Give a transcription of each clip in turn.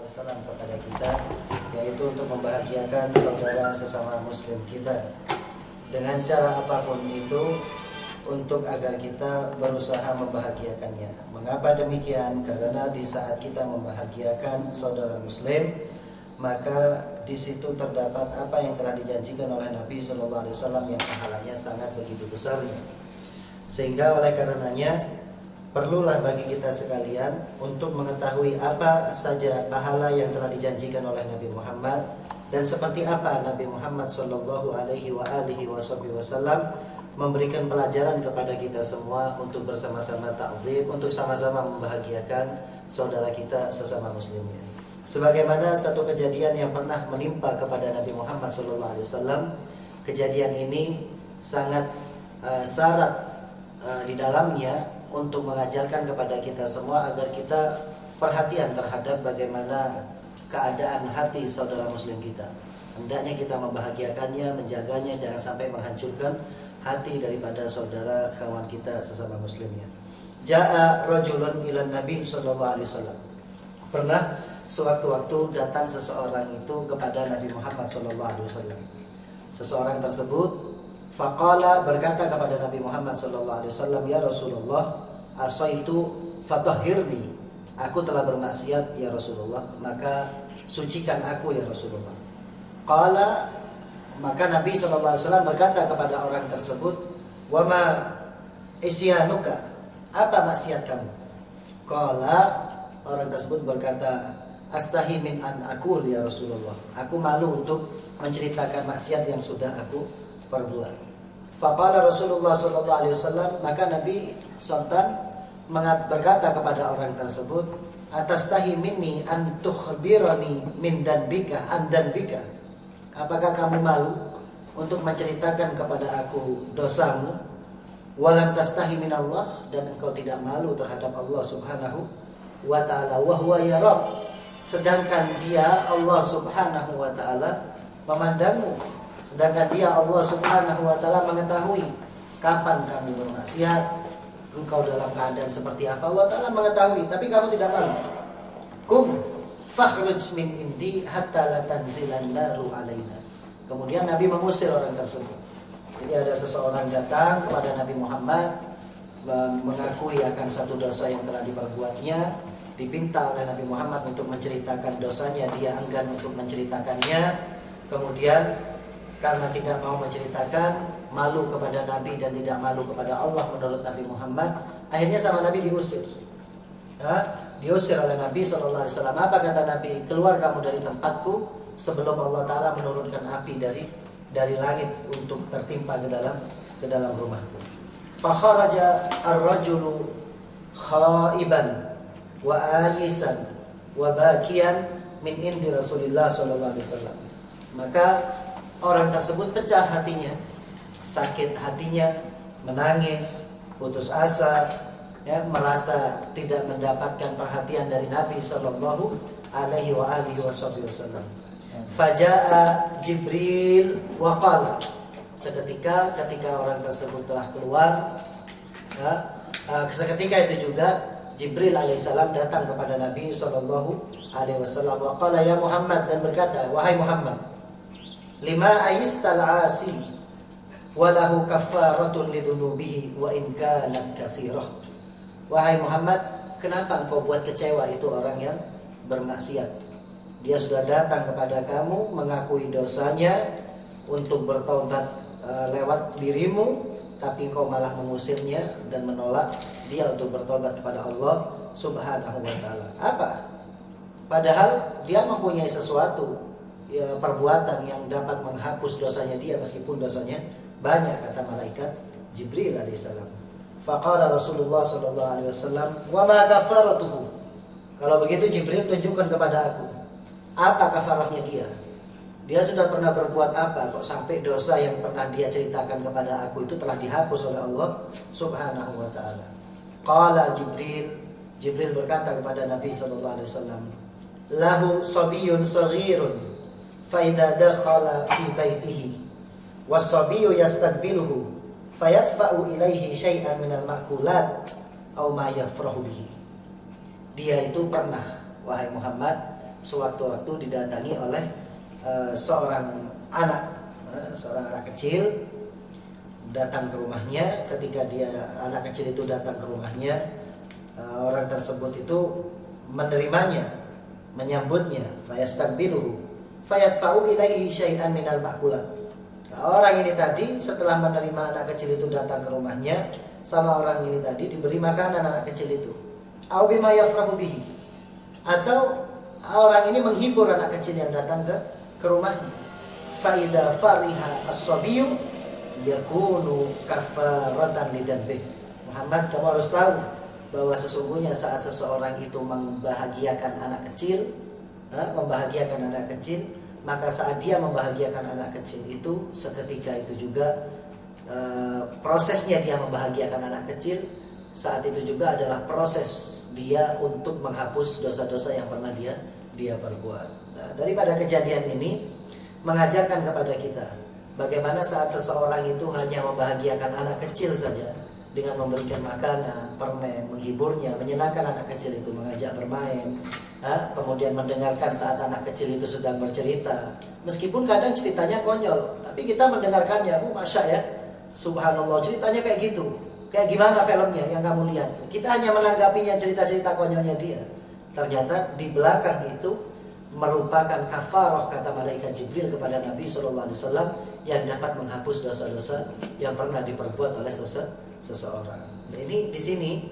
SAW kepada kita, yaitu untuk membahagiakan saudara sesama muslim kita dengan cara apapun itu, untuk agar kita berusaha membahagiakannya. Mengapa demikian? Karena di saat kita membahagiakan saudara muslim, maka di situ terdapat apa yang telah dijanjikan oleh Nabi SAW yang pahalanya sangat begitu besarnya. Sehingga oleh karenanya perlulah bagi kita sekalian untuk mengetahui apa saja pahala yang telah dijanjikan oleh Nabi Muhammad, dan seperti apa Nabi Muhammad SAW memberikan pelajaran kepada kita semua untuk bersama-sama ta'zim, untuk sama-sama membahagiakan saudara kita sesama muslimnya. Sebagaimana satu kejadian yang pernah menimpa kepada Nabi Muhammad SAW, kejadian ini sangat syarat di dalamnya untuk mengajarkan kepada kita semua agar kita perhatian terhadap bagaimana keadaan hati saudara muslim kita. Hendaknya kita membahagiakannya, menjaganya, jangan sampai menghancurkan hati daripada saudara kawan kita sesama muslimnya. Ja'a rajulun ilan Nabi sallallahu alaihi wasallam. Pernah sewaktu-waktu datang seseorang itu kepada Nabi Muhammad sallallahu alaihi wasallam. Seseorang tersebut faqala, berkata kepada Nabi Muhammad sallallahu alaihi wasallam, "Ya Rasulullah, asaitu fatahhirni." Aku telah bermaksiat ya Rasulullah, maka sucikan aku ya Rasulullah. Qala, maka Nabi SAW berkata kepada orang tersebut, "Wama isyanuka?" Apa maksiat kamu? Qala, orang tersebut berkata, "Astahi min an aqul ya Rasulullah." Aku malu untuk menceritakan maksiat yang sudah aku perbuat. Faqala Rasulullah SAW, maka Nabi Sultan berkata kepada orang tersebut, "Atastahi minni an tukhbirani min danbika an danbika?" Apakah kamu malu untuk menceritakan kepada aku dosamu? Walam tastahi min Allah, dan engkau tidak malu terhadap Allah Subhanahu wa ta'ala. Wa huwa yarab, sedangkan dia Allah Subhanahu wa ta'ala memandangmu. Sedangkan dia Allah Subhanahu wa ta'ala mengetahui kapan kamu bermaksiat, engkau dalam keadaan seperti apa, Allah ta'ala mengetahui, tapi kamu tidak malu. Kum fakhruj min indi hatta la tanzilan naru alaina. Kemudian Nabi mengusir orang tersebut. Jadi ada seseorang datang kepada Nabi Muhammad mengakui akan satu dosa yang telah diperbuatnya, dipinta oleh Nabi Muhammad untuk menceritakan dosanya, dia enggan untuk menceritakannya. Kemudian karena tidak mau menceritakan, malu kepada Nabi dan tidak malu kepada Allah menurut Nabi Muhammad, akhirnya sama Nabi diusir. Diusir oleh Nabi SAW. Apa kata Nabi? "Keluar kamu dari tempatku sebelum Allah Ta'ala menurunkan api dari langit untuk tertimpa ke dalam rumahku." Fakharaja ar-rajulu khaiban wa ayisan wa bakian min indi Rasulillah SAW. Maka orang tersebut pecah hatinya, sakit hatinya, menangis, putus asa, ya, merasa tidak mendapatkan perhatian dari Nabi Sallallahu Alaihi Wasallam. Faja'a Jibril wa qala, seketika orang tersebut telah keluar, ya, seketika itu juga Jibril alaihissalam datang kepada Nabi Sallallahu Alaihi Wasallam. Wa qala ya Muhammad, dan berkata, "Wahai Muhammad, lima ayistal asi walahu kaffaratun lidunubihi wa in kanat kasirah." Wahai Muhammad, kenapa engkau buat kecewa itu orang yang bermaksiat? Dia sudah datang kepada kamu mengakui dosanya untuk bertobat lewat dirimu, tapi engkau malah mengusirnya dan menolak dia untuk bertobat kepada Allah Subhanahu wa ta'ala. Apa? Padahal dia mempunyai sesuatu, ya, perbuatan yang dapat menghapus dosanya dia meskipun dosanya banyak, kata malaikat Jibril alaihissalam. Faqala Rasulullah sallallahu alaihi wasallam, "Wa ma kafaratuhu?" Kalau begitu Jibril, tunjukkan kepada aku apa kafarahnya dia. Dia sudah pernah berbuat apa kok sampai dosa yang pernah dia ceritakan kepada aku itu telah dihapus oleh Allah Subhanahu wa ta'ala. Qala Jibril berkata kepada Nabi sallallahu alaihi wasallam, "Lahu sabiyyun saghirun fa idza dakhala fi baitihi was-sabiyyu yastaqbiluhu fayadfa'u ilaihi syai'an minal ma'kulat aw ma yafrahu bihi." Dia itu pernah, wahai Muhammad, sewaktu-waktu didatangi oleh seorang anak kecil datang ke rumahnya. Ketika anak kecil itu datang ke rumahnya, orang tersebut itu menerimanya, menyambutnya, fayastaqbiluhu fayadfa'u ilaihi syai'an minal ma'kulat. Orang ini tadi setelah menerima anak kecil itu datang ke rumahnya, sama orang ini tadi diberi makanan anak kecil itu. Au bima yafrahu bihi. Atau orang ini menghibur anak kecil yang datang ke rumahnya. Fa idza fariha as-sabiyyu yakunu kafaratan lidzanbih. Muhammad, kamu harus tahu bahwa sesungguhnya saat seseorang itu membahagiakan anak kecil, maka saat dia membahagiakan anak kecil itu, seketika itu juga prosesnya dia membahagiakan anak kecil, saat itu juga adalah proses dia untuk menghapus dosa-dosa yang pernah dia perbuat. Nah, daripada kejadian ini mengajarkan kepada kita bagaimana saat seseorang itu hanya membahagiakan anak kecil saja dengan memberikan makanan, permen, menghiburnya, menyenangkan anak kecil itu, mengajak bermain, kemudian mendengarkan saat anak kecil itu sedang bercerita. Meskipun kadang ceritanya konyol, tapi kita mendengarkannya, masya ya, subhanallah, ceritanya kayak gitu. Kayak gimana filmnya yang kamu lihat? Kita hanya menanggapinya cerita-cerita konyolnya dia. Ternyata di belakang itu merupakan kafarah, kata malaikat Jibril kepada Nabi SAW, yang dapat menghapus dosa-dosa yang pernah diperbuat oleh seseorang. Nah, ini di sini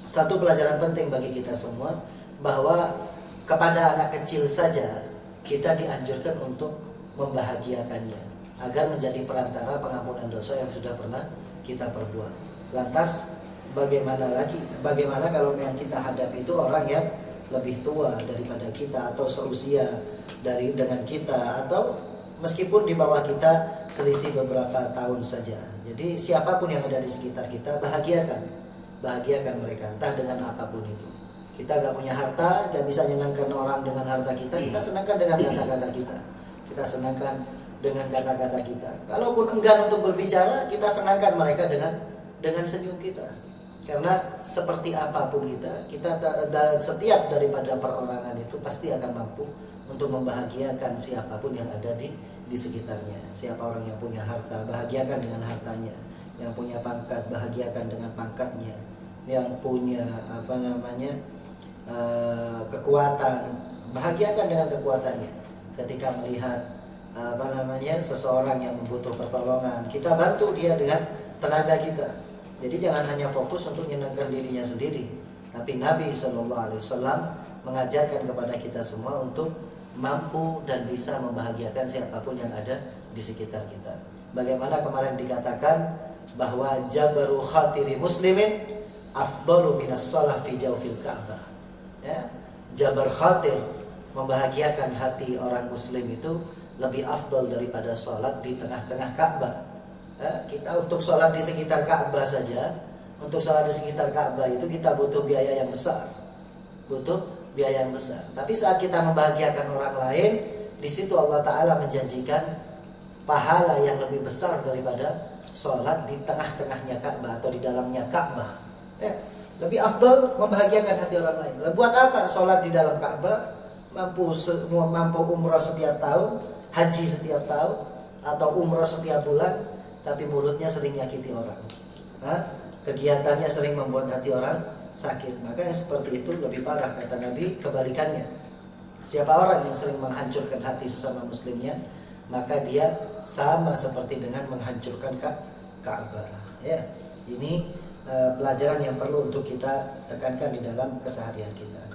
satu pelajaran penting bagi kita semua, bahwa kepada anak kecil saja kita dianjurkan untuk membahagiakannya agar menjadi perantara pengampunan dosa yang sudah pernah kita perbuat. Lantas bagaimana kalau yang kita hadapi itu orang yang lebih tua daripada kita atau seusia dengan kita, atau meskipun di bawah kita selisih beberapa tahun saja. Jadi siapapun yang ada di sekitar kita, bahagiakan mereka, entah dengan apapun itu. Kita gak punya harta, gak bisa menyenangkan orang dengan harta kita, kita senangkan dengan kata-kata kita. Kita senangkan dengan kata-kata kita. Kalaupun enggan untuk berbicara, kita senangkan mereka dengan senyum kita. Karena seperti apapun kita setiap daripada perorangan itu pasti akan mampu untuk membahagiakan siapapun yang ada di sekitarnya. Siapa orang yang punya harta, bahagiakan dengan hartanya. Yang punya pangkat, bahagiakan dengan pangkatnya. Yang punya kekuatan, bahagiakan dengan kekuatannya. Ketika melihat seseorang yang membutuh pertolongan, kita bantu dia dengan tenaga kita. Jadi jangan hanya fokus untuk menyenangkan dirinya sendiri, tapi Nabi SAW mengajarkan kepada kita semua untuk mampu dan bisa membahagiakan siapapun yang ada di sekitar kita. Bagaimana kemarin dikatakan bahwa jabaru khatiri muslimin afdalu minas shalah fi jawfil Ka'bah. Ya, jabar khatir, membahagiakan hati orang muslim itu lebih afdal daripada sholat di tengah-tengah Ka'bah. Kita untuk sholat di sekitar Ka'bah saja, untuk sholat di sekitar Ka'bah itu kita butuh biaya yang besar, Tapi saat kita membahagiakan orang lain, di situ Allah Ta'ala menjanjikan pahala yang lebih besar daripada sholat di tengah-tengahnya Ka'bah atau di dalamnya Ka'bah. Lebih afdal membahagiakan hati orang lain. Buat apa sholat di dalam Ka'bah? Mampu umrah setiap tahun, haji setiap tahun, atau umrah setiap bulan, tapi mulutnya sering nyakiti orang. Kegiatannya sering membuat hati orang sakit. Maka yang seperti itu lebih parah, kata Nabi. Kebalikannya, siapa orang yang sering menghancurkan hati sesama muslimnya, maka dia sama seperti dengan menghancurkan Ka'bah. Ya, ini pelajaran yang perlu untuk kita tekankan di dalam keseharian kita.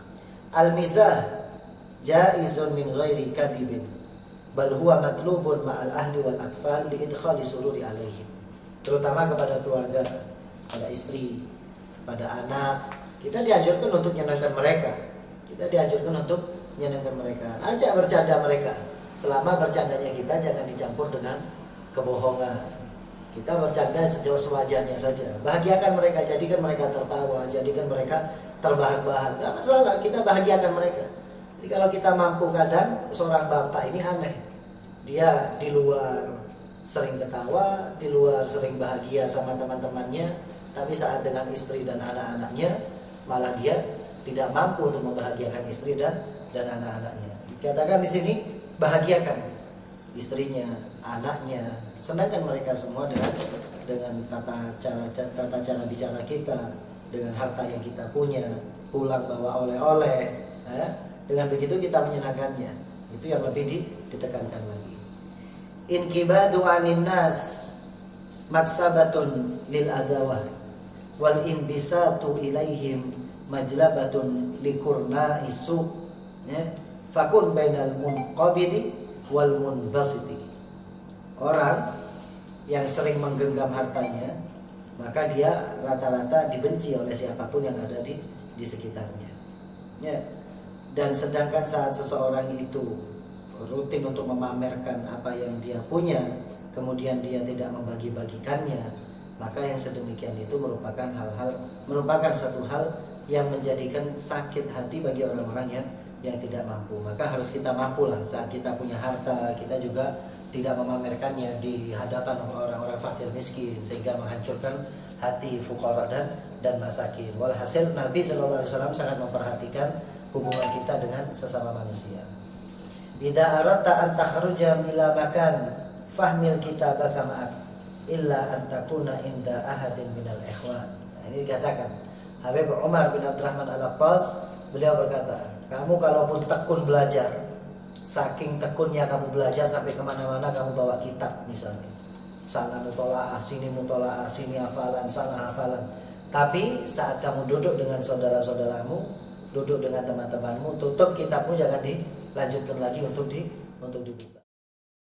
Al-mizah jaizun min ghairi katibin, bal huwa matlubun ma'al ahli wal atfal li idkhali sururi alaihim. Terutama kepada keluarga, pada istri, pada anak, kita dianjurkan untuk menyenangkan mereka. Ajak bercanda mereka. Selama bercandanya kita jangan dicampur dengan kebohongan. Kita bercanda sejauh sewajarnya saja. Bahagiakan mereka, jadikan mereka tertawa, jadikan mereka terbahak-bahak. Gak masalah, kita bahagiakan mereka. Jadi kalau kita mampu, kadang seorang bapak ini aneh. Dia di luar sering ketawa, di luar sering bahagia sama teman-temannya, tapi saat dengan istri dan anak-anaknya, malah dia tidak mampu untuk membahagiakan istri dan dan anak-anaknya. Dikatakan di sini bahagiakan istrinya, anaknya, senangkan mereka semua dengan tata cara bicara kita, dengan harta yang kita punya, pulang bawa oleh-oleh, dengan begitu kita menyenangkannya. Itu yang lebih ditekankan lagi. Inkibadu 'anin nas maksabatun lil adawah wal inbisatu ilaihim majlabatun likurna isu, fakun bainal munqabidi wal munbasiti. Orang yang sering menggenggam hartanya, maka dia rata-rata dibenci oleh siapapun yang ada di sekitarnya. Dan sedangkan saat seseorang itu rutin untuk memamerkan apa yang dia punya, kemudian dia tidak membagi-bagikannya, maka yang sedemikian itu merupakan satu hal yang menjadikan sakit hati bagi orang-orang yang tidak mampu. Maka harus kita mampu lah saat kita punya harta, kita juga tidak memamerkannya di hadapan orang-orang fakir miskin, sehingga menghancurkan hati fuqara dan masakin. Walhasil Nabi SAW sangat memperhatikan hubungan kita dengan sesama manusia. Idza aradta an takhruja ila makan fahmil kitabaka ma'ak illa an takuna inda ahadin minal ikhwan. Ini dikatakan Habib Umar bin Abdurrahman Al-Abbas, beliau berkata, kamu kalaupun tekun belajar, saking tekunnya kamu belajar sampai kemana-mana kamu bawa kitab misalnya, sana mutolaah, sini hafalan, sana hafalan. Tapi saat kamu duduk dengan saudara-saudaramu, duduk dengan teman-temanmu, tutup kitabmu, jangan dilanjutkan lagi untuk dibuka.